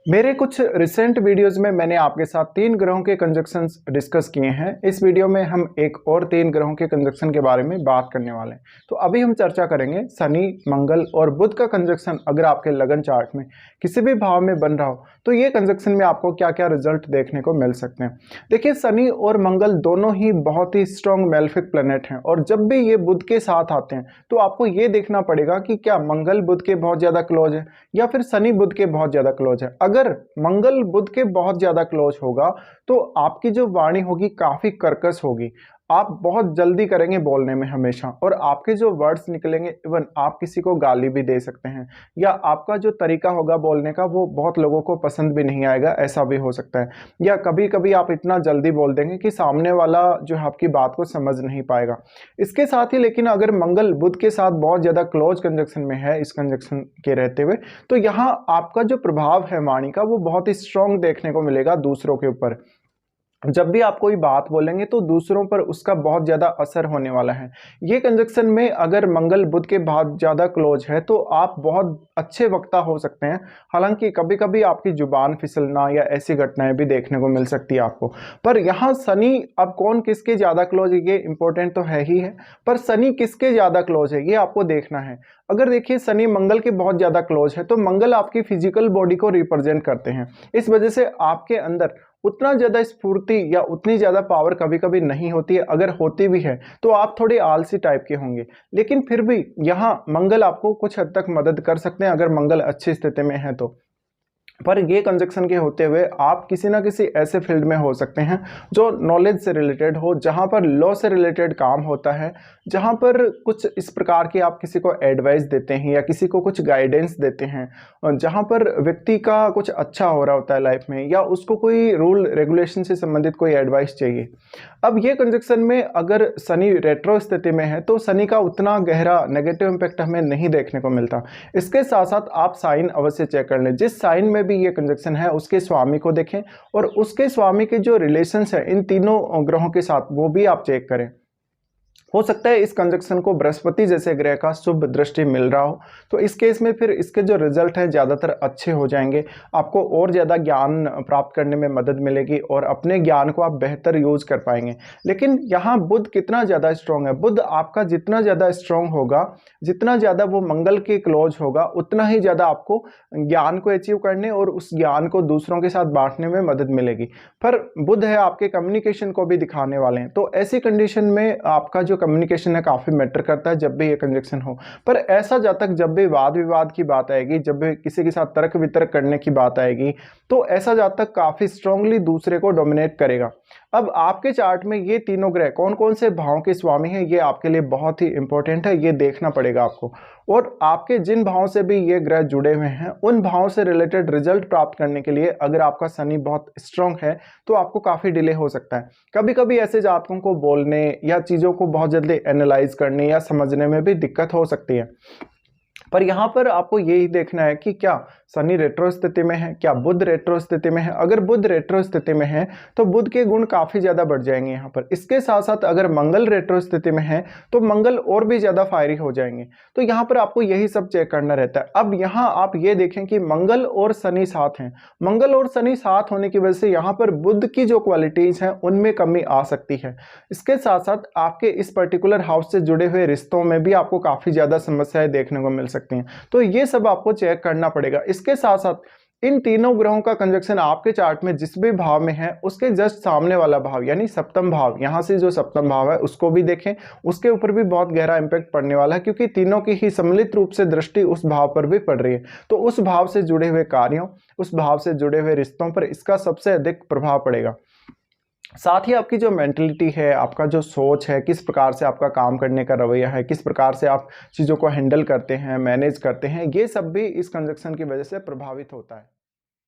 मेरे कुछ recent videos में मैंने आपके साथ 3 ग्रहों के कंजक्शंस डिस्कस किए हैं। इस वीडियो में हम एक और 3 ग्रहों के कंजक्शन के बारे में बात करने वाले हैं। तो अभी हम चर्चा करेंगे शनि, मंगल और बुध का कंजक्शन अगर आपके लगन चार्ट में किसी भी भाव में बन रहा हो तो ये कंजक्शन में आपको क्या क्या रिजल्ट देखने को मिल सकते हैं। देखिए, शनि और मंगल दोनों ही बहुत ही स्ट्रॉन्ग मेलेफिक प्लैनेट हैं और जब भी ये बुध के साथ आते हैं तो आपको ये देखना पड़ेगा कि क्या मंगल बुध के बहुत ज़्यादा क्लोज है या फिर शनि बुध के बहुत ज़्यादा क्लोज है। अगर मंगल बुध के बहुत ज्यादा क्लोज होगा तो आपकी जो वाणी होगी काफी कर्कश होगी। आप बहुत जल्दी करेंगे बोलने में हमेशा, और आपके जो वर्ड्स निकलेंगे, इवन आप किसी को गाली भी दे सकते हैं, या आपका जो तरीका होगा बोलने का वो बहुत लोगों को पसंद भी नहीं आएगा, ऐसा भी हो सकता है। या कभी कभी आप इतना जल्दी बोल देंगे कि सामने वाला जो है आपकी बात को समझ नहीं पाएगा। इसके साथ ही लेकिन अगर मंगल बुध के साथ बहुत ज़्यादा क्लोज कंजक्शन में है, इस कंजक्शन के रहते हुए, तो यहाँ आपका जो प्रभाव है वाणी का वो बहुत ही स्ट्रांग देखने को मिलेगा दूसरों के ऊपर। जब भी आप कोई बात बोलेंगे तो दूसरों पर उसका बहुत ज़्यादा असर होने वाला है। ये कंजक्शन में अगर मंगल बुध के बहुत ज़्यादा क्लोज है तो आप बहुत अच्छे वक्ता हो सकते हैं। हालांकि कभी कभी आपकी जुबान फिसलना या ऐसी घटनाएं भी देखने को मिल सकती है आपको। पर यहाँ शनि, अब कौन किसके ज़्यादा क्लोज है ये इंपॉर्टेंट तो है ही है, पर शनि किसके ज़्यादा क्लोज है ये आपको देखना है। अगर देखिए शनि मंगल के बहुत ज़्यादा क्लोज है तो मंगल आपकी फिजिकल बॉडी को रिप्रेजेंट करते हैं। इस वजह से आपके अंदर उतना ज़्यादा स्फूर्ति या उतनी ज़्यादा पावर कभी कभी नहीं होती है। अगर होती भी है तो आप थोड़े आलसी टाइप के होंगे, लेकिन फिर भी यहाँ मंगल आपको कुछ हद तक मदद कर सकते हैं अगर मंगल अच्छी स्थिति में है तो। पर ये कंजक्शन के होते हुए आप किसी ना किसी ऐसे फील्ड में हो सकते हैं जो नॉलेज से रिलेटेड हो, जहाँ पर लॉ से रिलेटेड काम होता है, जहाँ पर कुछ इस प्रकार की आप किसी को एडवाइस देते हैं या किसी को कुछ गाइडेंस देते हैं, जहाँ पर व्यक्ति का कुछ अच्छा हो रहा होता है लाइफ में, या उसको कोई रूल रेगुलेशन से संबंधित कोई एडवाइस चाहिए। अब ये कंजक्शन में अगर शनि रेट्रो स्थिति में है तो शनि का उतना गहरा नेगेटिव इम्पैक्ट हमें नहीं देखने को मिलता। इसके साथ साथ आप साइन अवश्य चेक कर लें। जिस साइन में भी ये कंजक्शन है उसके स्वामी को देखें और उसके स्वामी के जो रिलेशंस है इन तीनों ग्रहों के साथ वो भी आप चेक करें। हो सकता है इस कंजक्शन को बृहस्पति जैसे ग्रह का शुभ दृष्टि मिल रहा हो, तो इस केस में फिर इसके जो रिजल्ट हैं ज़्यादातर अच्छे हो जाएंगे। आपको और ज़्यादा ज्ञान प्राप्त करने में मदद मिलेगी और अपने ज्ञान को आप बेहतर यूज कर पाएंगे। लेकिन यहाँ बुध कितना ज़्यादा स्ट्रॉन्ग है, बुध आपका जितना ज़्यादा स्ट्रॉन्ग होगा, जितना ज़्यादा वो मंगल के क्लोज होगा, उतना ही ज़्यादा आपको ज्ञान को अचीव करने और उस ज्ञान को दूसरों के साथ बांटने में मदद मिलेगी। पर बुध है आपके कम्युनिकेशन को भी दिखाने वाले हैं, तो ऐसी कंडीशन में आपका जो कम्युनिकेशन है काफी मैटर करता है जब भी ये कंजक्शन हो। पर ऐसा जातक जब भी वाद विवाद की बात आएगी, जब भी किसी के साथ तर्क वितर्क करने की बात आएगी, तो ऐसा जातक काफी स्ट्रांगली दूसरे को डोमिनेट करेगा। अब आपके चार्ट में ये तीनों ग्रह कौन कौन से भावों के स्वामी हैं ये आपके लिए बहुत ही इंपॉर्टेंट है, ये देखना पड़ेगा आपको। और आपके जिन भावों से भी ये ग्रह जुड़े हुए हैं उन भावों से रिलेटेड रिजल्ट प्राप्त करने के लिए अगर आपका शनि बहुत स्ट्रांग है तो आपको काफी डिले हो सकता है। कभी कभी ऐसे जातकों को बोलने या चीजों को बहुत जल्दी एनालाइज करने या समझने में भी दिक्कत हो सकती है। पर यहाँ पर आपको यही देखना है कि क्या शनि रेट्रो स्थिति में है, क्या बुध रेट्रो स्थिति में है। अगर बुध रेट्रो स्थिति में है तो बुध के गुण काफी ज्यादा बढ़ जाएंगे यहाँ पर। इसके साथ साथ अगर मंगल रेट्रो स्थिति में है तो मंगल और भी ज्यादा फायरी हो जाएंगे। तो यहाँ पर आपको यही सब चेक करना रहता है। अब यहाँ आप ये देखें कि मंगल और शनि साथ हैं, मंगल और शनि साथ होने की वजह से यहाँ पर बुध की जो क्वालिटीज हैं उनमें कमी आ सकती है। इसके साथ साथ आपके इस पर्टिकुलर हाउस से जुड़े हुए रिश्तों में भी आपको काफी ज्यादा समस्याएं देखने को मिल सकती हैं। तो ये सब आपको चेक करना पड़ेगा। इसके साथ साथ इन तीनों ग्रहों का कंजक्शन आपके चार्ट में जिस भी भाव में है उसके जस्ट सामने वाला भाव यानी सप्तम भाव, यहां से जो सप्तम भाव है उसको भी देखें, उसके ऊपर भी बहुत गहरा इंपैक्ट पड़ने वाला है, क्योंकि तीनों की ही सम्मिलित रूप से दृष्टि उस भाव पर भी पड़ रही है। तो उस भाव से जुड़े हुए कार्यों, उस भाव से जुड़े हुए रिश्तों पर इसका सबसे अधिक प्रभाव पड़ेगा। साथ ही आपकी जो मेंटलिटी है, आपका जो सोच है, किस प्रकार से आपका काम करने का रवैया है, किस प्रकार से आप चीज़ों को हैंडल करते हैं, मैनेज करते हैं, ये सब भी इस कंजक्शन की वजह से प्रभावित होता है।